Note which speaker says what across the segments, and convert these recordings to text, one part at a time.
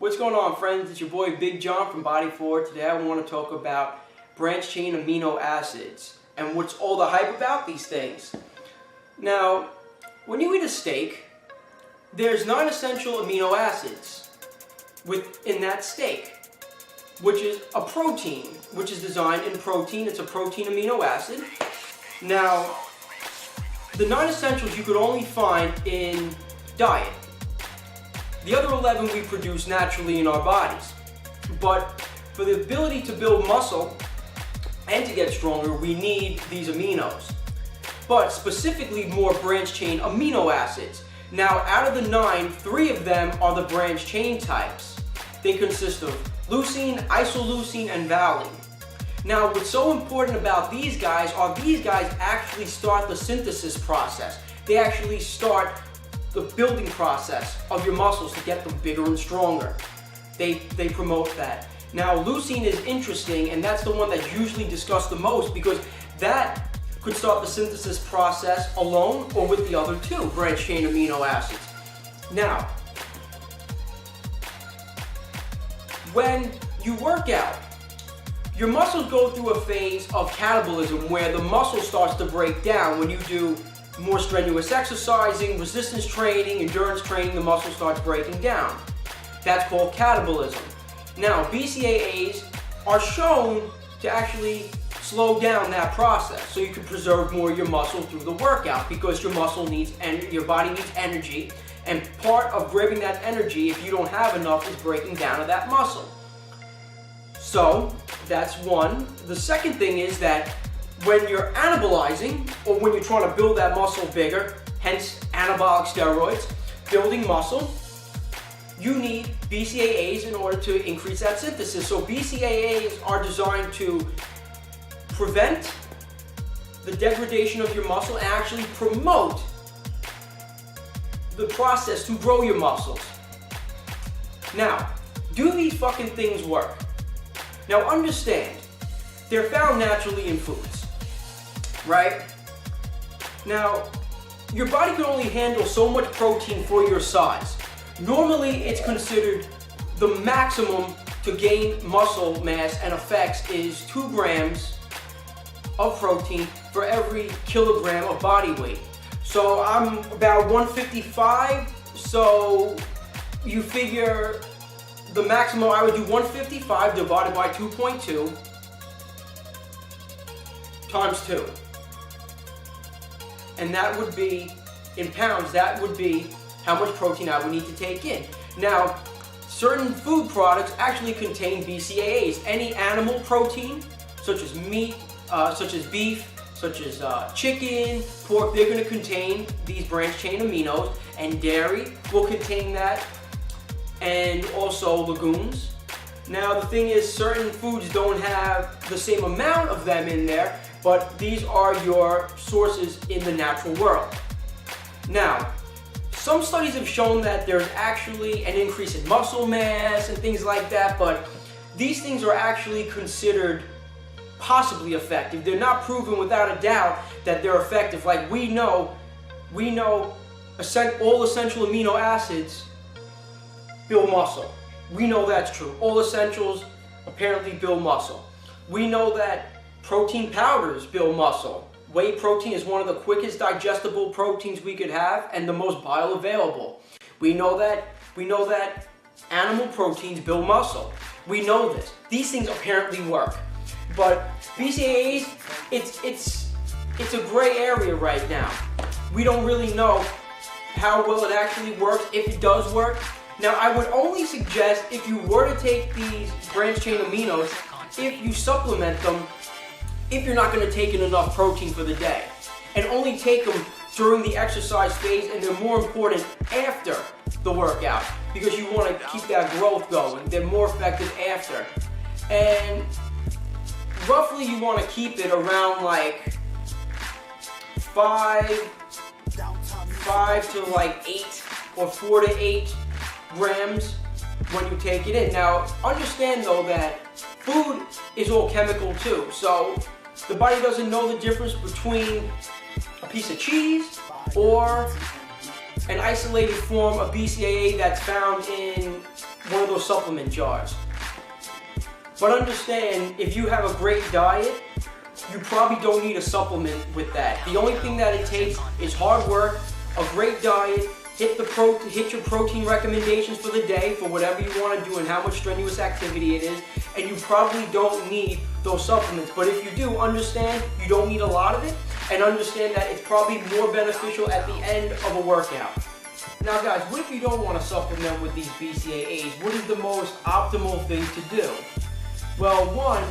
Speaker 1: What's going on, friends? It's your boy Big John from Bodyforward. Today I want to talk about branched chain amino acids and what's all the hype about these things. Now, when you eat a steak, there's non-essential amino acids within that steak, which is a protein, which is designed in protein. It's a protein amino acid. Now, the non-essentials you could only find in diet. The other 11 we produce naturally in our bodies. But for the ability to build muscle and to get stronger, we need these aminos. But specifically more branched chain amino acids. Now, out of the 9, 3 of them are the branched chain types. They consist of leucine, isoleucine, and valine. Now, what's so important about these guys are these guys actually start the synthesis process. They actually start the building process of your muscles to get them bigger and stronger. They promote that. Now, leucine is interesting, and that's the one that's usually discussed the most because that could start the synthesis process alone or with the other 2 branched chain amino acids. Now, when you work out, your muscles go through a phase of catabolism where the muscle starts to break down. When you do more strenuous exercising, resistance training, endurance training, the muscle starts breaking down. That's called catabolism. Now, BCAAs are shown to actually slow down that process so you can preserve more of your muscle through the workout because your muscle needs and your body needs energy, and part of grabbing that energy, if you don't have enough, is breaking down of that muscle. So that's one. The second thing is that when you're anabolizing, or when you're trying to build that muscle bigger, hence anabolic steroids, building muscle, you need BCAAs in order to increase that synthesis. So BCAAs are designed to prevent the degradation of your muscle and actually promote the process to grow your muscles. Now, do these fucking things work? Now understand, they're found naturally in foods, right? Now, your body can only handle so much protein for your size. Normally, it's considered the maximum to gain muscle mass and effects is 2 grams of protein for every kilogram of body weight. So I'm about 155, so you figure the maximum, I would do 155 divided by 2.2 times 2. And that would be, in pounds, that would be how much protein I would need to take in. Now, certain food products actually contain BCAAs. Any animal protein, such as meat, such as beef, such as chicken, pork, they're going to contain these branched chain aminos, and dairy will contain that, and also legumes. Now, the thing is, certain foods don't have the same amount of them in there, but these are your sources in the natural world. Now, some studies have shown that there's actually an increase in muscle mass and things like that, but these things are actually considered possibly effective. They're not proven without a doubt that they're effective. Like we know all essential amino acids build muscle. We know that's true. All essentials apparently build muscle. We know that protein powders build muscle. Whey protein is one of the quickest digestible proteins we could have and the most bioavailable. We know that animal proteins build muscle. We know this. These things apparently work. But BCAAs, it's a gray area right now. We don't really know how well it actually works, if it does work. Now, I would only suggest if you were to take these branched chain aminos, if you supplement them, if you're not going to take in enough protein for the day. And only take them during the exercise phase, and they're more important after the workout because you want to keep that growth going. They're more effective after. And roughly you want to keep it around like 5 to like 8 or 4 to 8 grams when you take it in. Now, understand though that food is all chemical too, so the body doesn't know the difference between a piece of cheese or an isolated form of BCAA that's found in one of those supplement jars. But understand, if you have a great diet, you probably don't need a supplement with that. The only thing that it takes is hard work, a great diet, hit your protein recommendations for the day for whatever you want to do and how much strenuous activity it is, and you probably don't need those supplements. But if you do, understand you don't need a lot of it, and understand that it's probably more beneficial at the end of a workout. Now guys, what if you don't want to supplement with these BCAAs? What is the most optimal thing to do? Well, one,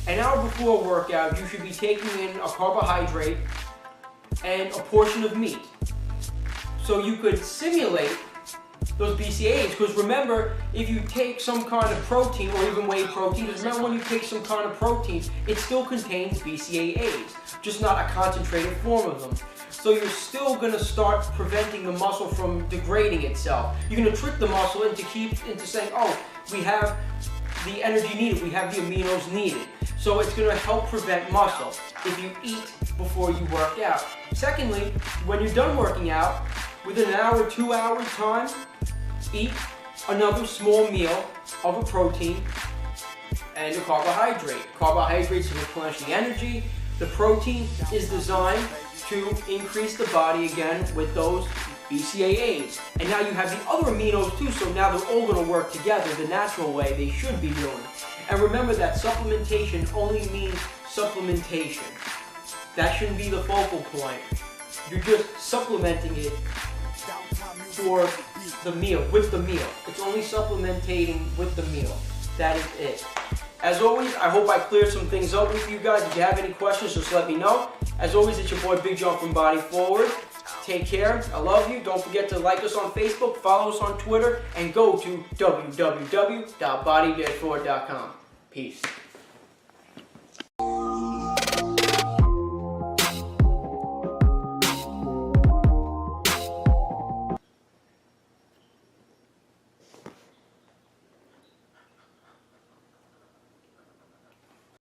Speaker 1: an hour before a workout, you should be taking in a carbohydrate and a portion of meat. So you could simulate those BCAAs, because remember, if you take some kind of protein or even whey protein, remember when you take some kind of protein, it still contains BCAAs, just not a concentrated form of them. So you're still going to start preventing the muscle from degrading itself. You're going to trick the muscle into saying, oh, we have the energy needed, we have the aminos needed. So it's going to help prevent muscle if you eat before you work out. Secondly, when you're done working out, within an hour, 2 hours time, eat another small meal of a protein and a carbohydrate. Carbohydrates to replenish the energy. The protein is designed to increase the body again with those BCAAs. And now you have the other aminos too, so now they're all going to work together the natural way they should be doing. And remember that supplementation only means supplementation. That shouldn't be the focal point. You're just supplementing it for the meal, with the meal. It's only supplementing with the meal. That is it. As always, I hope I cleared some things up with you guys. If you have any questions, just let me know. As always, it's your boy Big John from Bodyforward. Take care. I love you. Don't forget to like us on Facebook, follow us on Twitter, and go to www.bodyforward.com. Peace.